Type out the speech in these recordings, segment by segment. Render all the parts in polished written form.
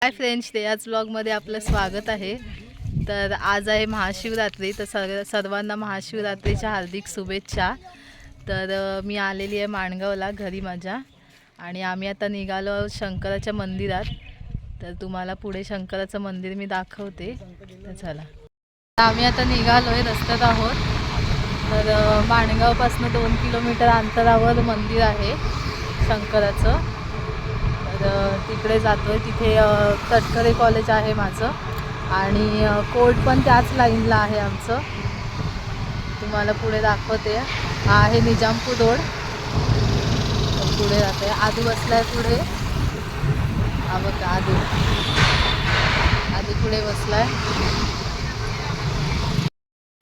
Hi friends, आज व्लॉगमध्ये आपलं स्वागत आहे। तर आज आहे महाशिवरात्री, तर सर्वांना महाशिवरात्रीच्या हार्दिक शुभेच्छा। तर मी आलेली आहे माणगावला घरी माझ्या, आणि आम्ही आता निघालो आहोत शंकराच्या मंदिरात। तर तुम्हाला पुढे शंकराचं मंदिर मी दाखवते, तर चला। आम्ही आता निघालो आहे, रस्त्यात आहोत। तर माणगावपासून 2 किलोमीटर अंतरावर मंदिर आहे शंकराचं। तर तिकडे जातोय। तिथे तटकरे कॉलेज आहे माझं, आणि कोर्ट पण त्याच लाईनला आहे आमचं। तुम्हाला पुढे दाखवते। हा आहे निजामपूर रोड। पुढे जाते, आदू बसलाय पुढे। हा बघा आदू पुढे बसलाय।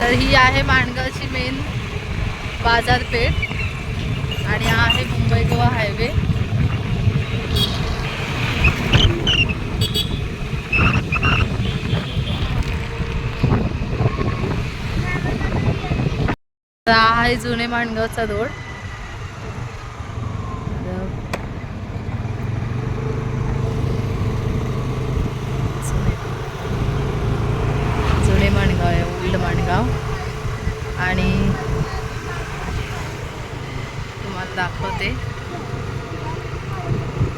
तर ही आहे माणगावची मेन बाजारपेठ, आणि हा आहे मुंबई गोवा हायवे। हा आहे जुने माणगावचा रोड। जुने माणगाव आहे, ओल्ड माणगाव। आणि तुम्हाला दाखवते,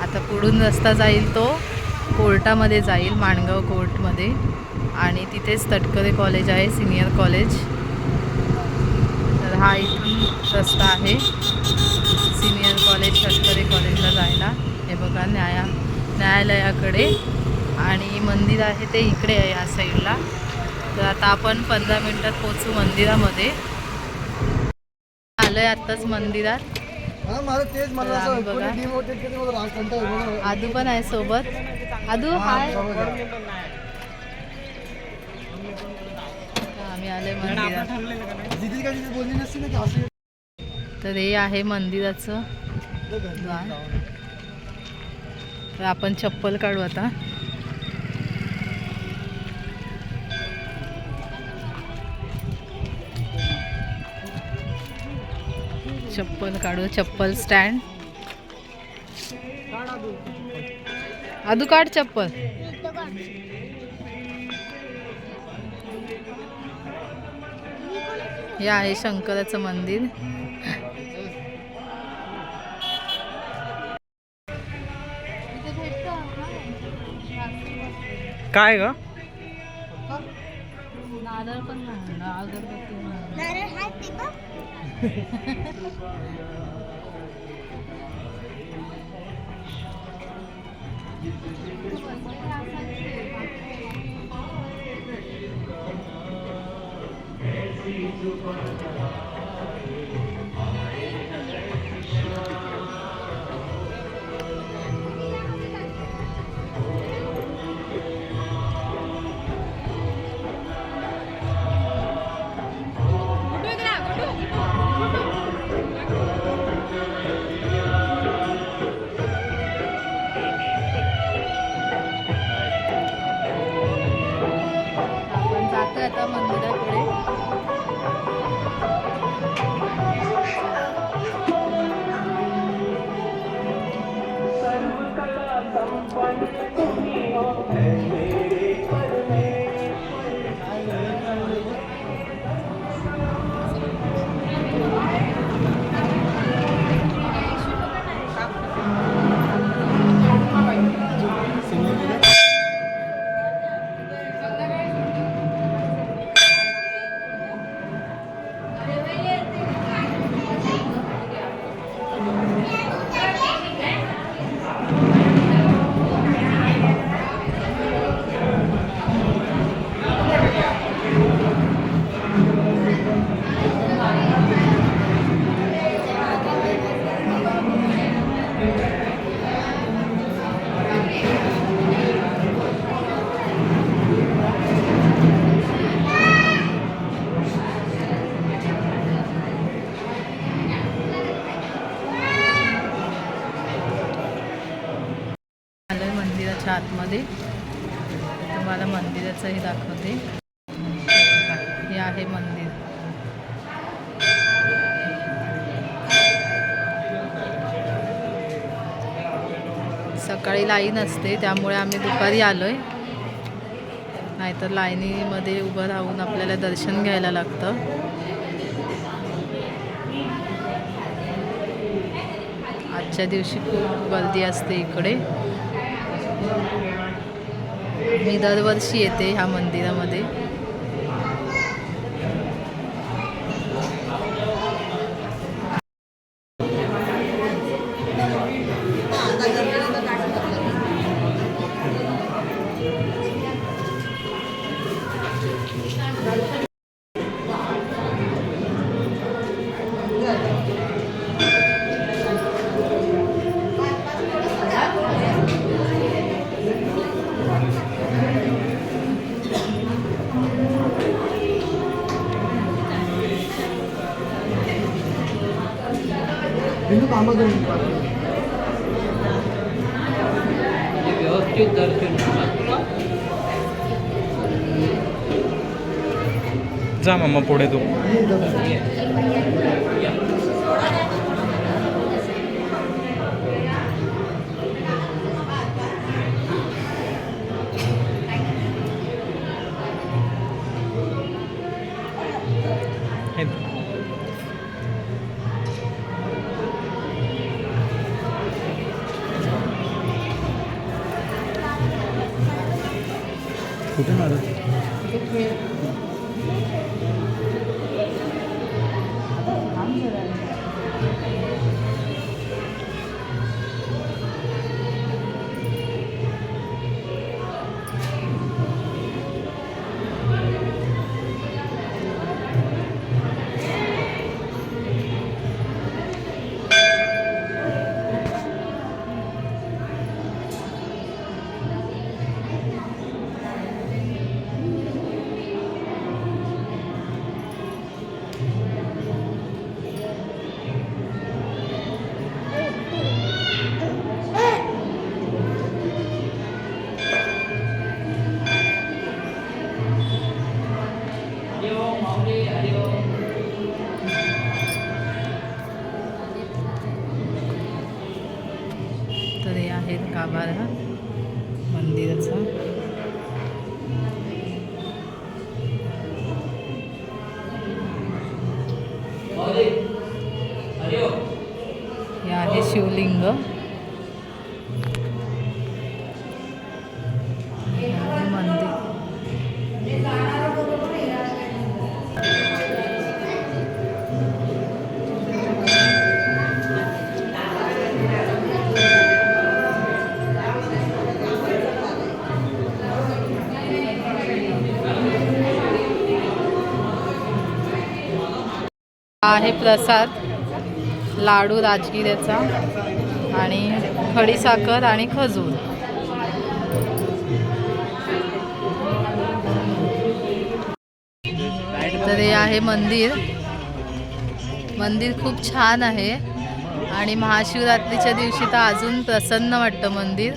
आता पुढून रस्ता जाईल तो कोर्टामध्ये जाईल, माणगाव कोर्टमध्ये। आणि तिथेच तटकरे कॉलेज आहे, सिनियर कॉलेज। तर हा इथून रस्ता आहे सिनियर कॉलेज तटकरे कॉलेजला जायला। हे बघा न्यायालयाकडे, आणि मंदिर आहे ते इकडे आहे या साईडला। तर आता आपण 15 मिनिटात पोहोचू मंदिरामध्ये। आलोय आत्ताच मंदिरात। आदू पण आहे सोबत। आदू हाय। आम्ही आलोय मंदिरात। तर हे आहे मंदिराचं द्वार। तर आपण चप्पल काढू आता। चप्पल काढू, चप्पल स्टँड। आदू काढ चप्पल। हे आहे शंकराचं मंदिर। काय ग? नारळ पण आता मंदिराकडे। मंदिराच्या आतमध्ये तुम्हाला मंदिराचंही दाखवते। हे आहे मंदिर। सकाळी लाईन असते त्यामुळे आम्ही दुपारी आलोय, नाहीतर लाईनीमध्ये उभं राहून आपल्याला दर्शन घ्यायला लागतं. आजच्या दिवशी खूप गर्दी असते इकडे. मी दरवर्षी येते ह्या मंदिरामध्ये. व्यवस्थित दर्शन जा मम्मा पुढे तू. कुठे मारत तर हे आहे गाभारा मंदिराचा. हे आहे शिवलिंग. हे आहे मंदिर. आहे प्रसाद, लाडू राजगिऱ्याचा आणि खडीसाखर आणि खजूर. तर हे आहे मंदिर. मंदिर खूप छान आहे आणि महाशिवरात्रीच्या दिवशी तर अजून प्रसन्न वाटतं मंदिर.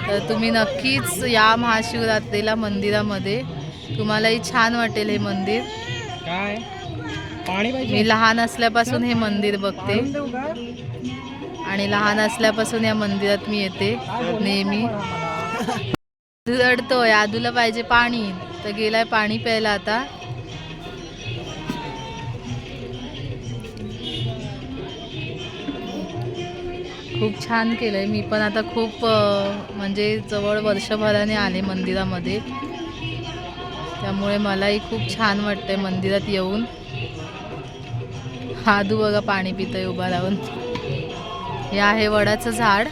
तर तुम्ही नक्कीच या महाशिवरात्रीला मंदिरामध्ये. तुम्हालाही छान वाटेल हे मंदिर. काय पाणी पाहिजे? मी लहान असल्यापासून हे मंदिर बघते आणि लहान असल्यापासून या मंदिरात मी येते नेहमी. रडतोय, आदूला पाहिजे पाणी, तर गेलाय पाणी प्यायला आता. खूप छान केलंय. मी पण आता खूप म्हणजे जवळ वर्षभराने आले मंदिरामध्ये, त्यामुळे मलाही खूप छान वाटतंय मंदिरात येऊन. आदू बघा पाणी पितोय उभा राहून. हे आहे वडाचं झाड.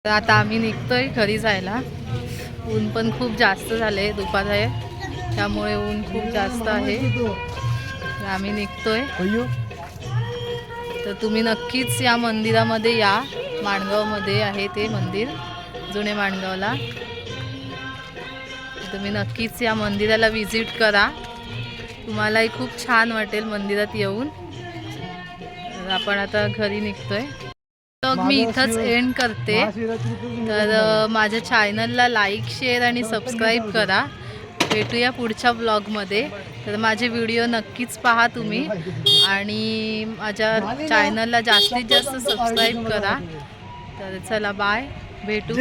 तर आता आम्ही निघतोय घरी जायला. ऊन पण खूप जास्त झाले, दुपार आहे त्यामुळे ऊन खूप जास्त आहे. तर आम्ही निघतोय. तर तुम्ही नक्कीच या मंदिरामध्ये या. माणगावमध्ये आहे ते मंदिर, जुने माणगावला. तुम्ही नक्कीच या मंदिराला व्हिजिट करा. तुम्हालाही खूप छान वाटेल मंदिरात येऊन. तर आपण आता घरी निघतोय. तर मी इथंच एंड करते. तर माझ्या चॅनलला लाईक, शेअर आणि सबस्क्राईब करा. भेटूया पुढच्या ब्लॉगमध्ये. तर माझे व्हिडिओ नक्कीच पहा तुम्ही आणि माझ्या चॅनलला जास्तीत जास्त सबस्क्राईब करा. तर चला बाय, भेटू.